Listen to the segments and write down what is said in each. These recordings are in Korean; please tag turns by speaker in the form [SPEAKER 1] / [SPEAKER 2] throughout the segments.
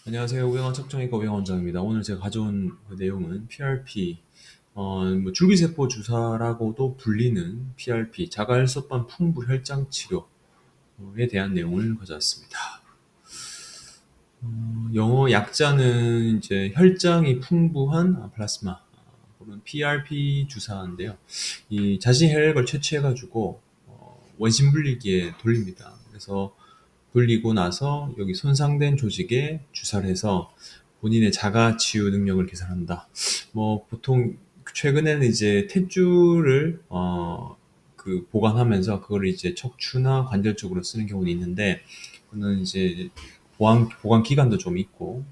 [SPEAKER 1] 안녕하세요. 우영한 척정외과 우영 원장입니다. 오늘 제가 가져온 그 내용은 PRP, 뭐 줄기세포 주사라고도 불리는 PRP, 자가혈소판 풍부 혈장 치료에 대한 내용을 가져왔습니다. 영어 약자는 이제 혈장이 풍부한 플라스마, 혹은 PRP 주사인데요. 이 자신 혈액을 채취해가지고 원심 분리기에 돌립니다. 그래서 돌리고 나서 여기 손상된 조직에 주사를 해서 본인의 자가 치유 능력을 개선한다. 뭐 보통 최근에는 이제 탯줄을 그 보관하면서 그걸 이제 척추나 관절 쪽으로 쓰는 경우도 있는데, 그는 이제 보관 기간도 좀 있고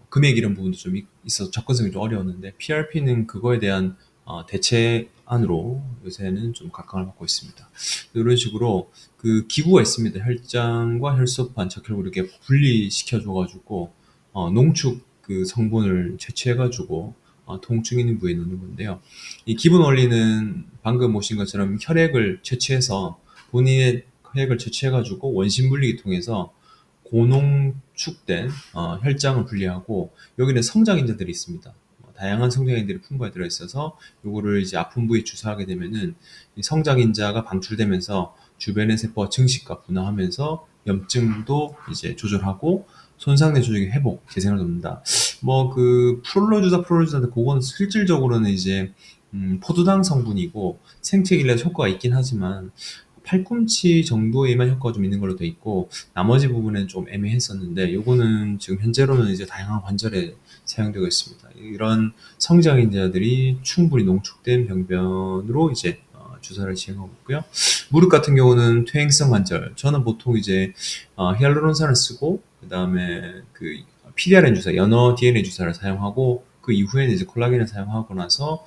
[SPEAKER 1] 금액 이런 부분도 좀 있어서 접근성이 좀 어려웠는데, PRP는 그거에 대한 대체안으로 요새는 좀 각광을 받고 있습니다. 이런 식으로 그 기구가 있습니다. 혈장과 혈소판, 적혈구를 이렇게 분리시켜줘가지고 농축 그 성분을 채취해가지고 통증 있는 부위에 넣는 건데요. 이 기본 원리는 방금 보신 것처럼 혈액을 채취해서 본인의 혈액을 채취해가지고 원심 분리기 통해서 고농축된 혈장을 분리하고, 여기는 성장인자들이 있습니다. 다양한 성장인들이 풍부하게 들어있어서 요거를 이제 아픈 부위에 주사하게 되면은 이 성장인자가 방출되면서 주변의 세포가 증식과 분화하면서 염증도 이제 조절하고 손상된 조직의 회복, 재생을 돕는다. 뭐 그 프롤로주사인데 그거는 실질적으로는 이제 포도당 성분이고 생체기라 효과가 있긴 하지만 팔꿈치 정도에만 효과가 좀 있는 걸로 돼 있고, 나머지 부분은 좀 애매했었는데 요거는 지금 현재로는 이제 다양한 관절에 사용되고 있습니다. 이런 성장인자들이 충분히 농축된 병변으로 이제 주사를 시행하고 있고요. 무릎 같은 경우는 퇴행성 관절, 저는 보통 이제 히알루론산을 쓰고 그 다음에 그 PDRN 주사, 연어 DNA 주사를 사용하고, 그 이후에는 이제 콜라겐을 사용하고 나서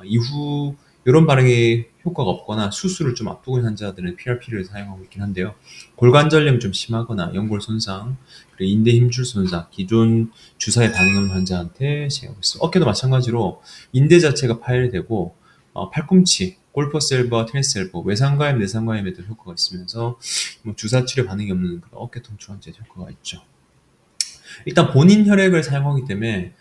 [SPEAKER 1] 이후 이런 반응이 효과가 없거나 수술을 좀 앞두고 있는 환자들은 PRP를 사용하고 있긴 한데요. 골관절염이 좀 심하거나 연골 손상, 그리고 인대 힘줄 손상, 기존 주사에 반응이 없는 환자한테 시행하고 있습니다. 어깨도 마찬가지로 인대 자체가 파열되고 팔꿈치, 골퍼스 엘보와 테니스 엘보, 외상과염, 내상과염에도 효과가 있으면서 뭐 주사 치료 반응이 없는 그런 어깨 통증 환자에 효과가 있죠. 일단 본인 혈액을 사용하기 때문에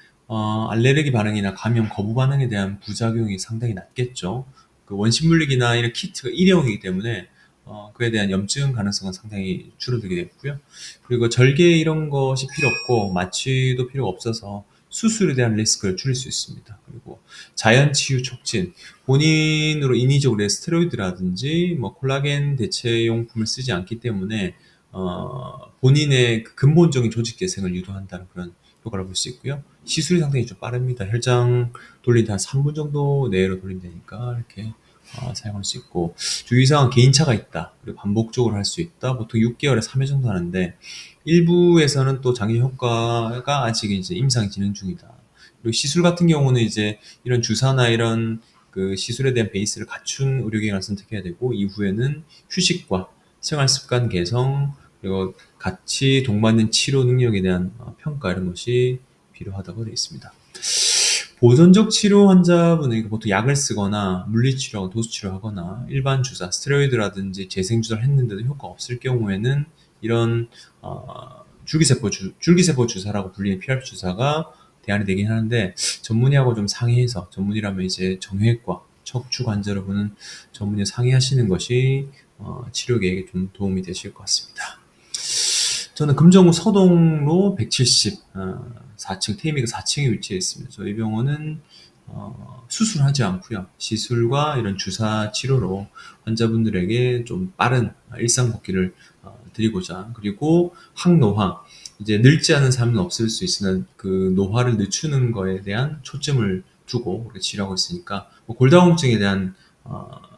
[SPEAKER 1] 알레르기 반응이나 감염, 거부 반응에 대한 부작용이 상당히 낮겠죠. 그 원심 물리기나 이런 키트가 일회용이기 때문에 그에 대한 염증 가능성은 상당히 줄어들게 되고요. 그리고 절개 이런 것이 필요 없고 마취도 필요가 없어서 수술에 대한 리스크를 줄일 수 있습니다. 그리고 자연 치유 촉진, 본인으로 인위적으로 스테로이드라든지 뭐 콜라겐 대체 용품을 쓰지 않기 때문에 본인의 그 근본적인 조직 재생을 유도한다는 그런 효과를 볼 수 있고요. 시술이 상당히 좀 빠릅니다. 혈장 돌리는데 한 3분 정도 내로 돌리면 되니까 이렇게 사용할 수 있고, 주의사항은 개인차가 있다. 그리고 반복적으로 할 수 있다. 보통 6개월에 3회 정도 하는데, 일부에서는 또 장기 효과가 아직 이제 임상 진행 중이다. 그리고 시술 같은 경우는 이제 이런 주사나 이런 그 시술에 대한 베이스를 갖춘 의료기관을 선택해야 되고, 이후에는 휴식과 생활 습관 개선, 그리고 같이 동반된 치료 능력에 대한 평가 이런 것이 필요하다고 되어 있습니다. 보존적 치료 환자분은 보통 약을 쓰거나 물리치료, 도수치료하거나 일반 주사, 스테로이드라든지 재생주사를 했는데도 효과 없을 경우에는 이런 줄기세포 주사라고 불리는 PRP 주사가 대안이 되긴 하는데, 전문의하고 좀 상의해서, 전문의라면 이제 정형외과, 척추 관절을 보는 전문의 상의하시는 것이 치료 계획에 좀 도움이 되실 것 같습니다. 저는 금정구 서동로 170, 4층, 테이미가 4층에 위치해 있습니다. 저희 병원은 수술하지 않고요. 시술과 이런 주사 치료로 환자분들에게 좀 빠른 일상 복귀를 드리고자, 그리고 항노화, 이제 늙지 않은 삶은 없을 수 있으나 그 노화를 늦추는 거에 대한 초점을 두고 우리가 치료하고 있으니까, 뭐 골다공증에 대한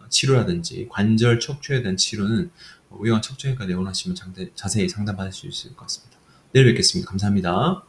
[SPEAKER 1] 치료라든지 관절 척추에 대한 치료는 우영한 척추외과 내원하시면 자세히 상담받을 수 있을 것 같습니다. 내일 뵙겠습니다. 감사합니다.